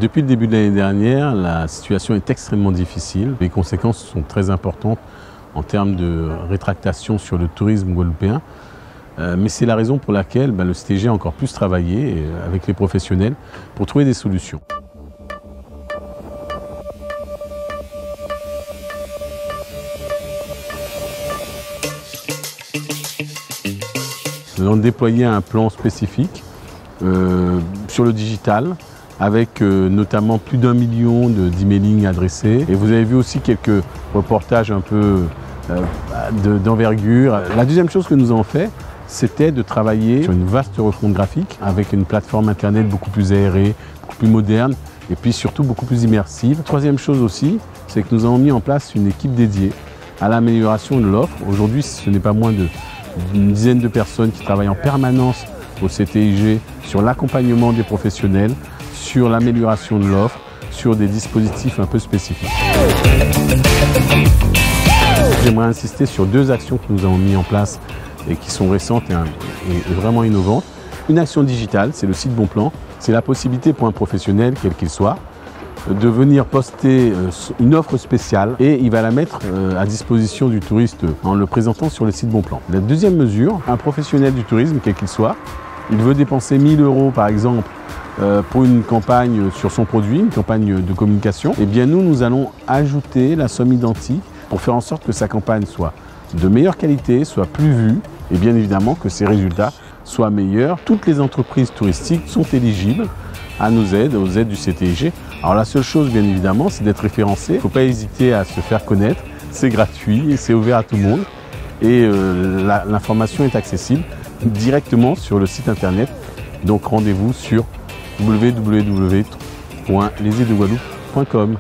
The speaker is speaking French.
Depuis le début de l'année dernière, la situation est extrêmement difficile. Les conséquences sont très importantes en termes de rétractation sur le tourisme guadeloupéen. Mais c'est la raison pour laquelle le CTG a encore plus travaillé avec les professionnels pour trouver des solutions. Nous avons déployé un plan spécifique sur le digital, avec notamment plus d'1 million d'emailing adressés. Et vous avez vu aussi quelques reportages un peu d'envergure. La deuxième chose que nous avons fait, c'était de travailler sur une vaste refonte graphique avec une plateforme internet beaucoup plus aérée, beaucoup plus moderne et puis surtout beaucoup plus immersive. Troisième chose aussi, c'est que nous avons mis en place une équipe dédiée à l'amélioration de l'offre. Aujourd'hui, ce n'est pas moins d'une dizaine de personnes qui travaillent en permanence au CTIG sur l'accompagnement des professionnels, sur l'amélioration de l'offre, sur des dispositifs un peu spécifiques. J'aimerais insister sur deux actions que nous avons mis en place et qui sont récentes et vraiment innovantes. Une action digitale, c'est le site Bonplan. C'est la possibilité pour un professionnel, quel qu'il soit, de venir poster une offre spéciale et il va la mettre à disposition du touriste en le présentant sur le site Bonplan. La deuxième mesure, un professionnel du tourisme, quel qu'il soit, il veut dépenser 1 000 € par exemple pour une campagne sur son produit, une campagne de communication, eh bien nous allons ajouter la somme identique pour faire en sorte que sa campagne soit de meilleure qualité, soit plus vue et bien évidemment que ses résultats soient meilleurs. Toutes les entreprises touristiques sont éligibles à nos aides, aux aides du CTIG. Alors la seule chose bien évidemment, c'est d'être référencé. Il ne faut pas hésiter à se faire connaître, c'est gratuit et c'est ouvert à tout le monde. Et l'information est accessible directement sur le site internet. Donc rendez-vous sur www.lesidesdeguadeloupe.com.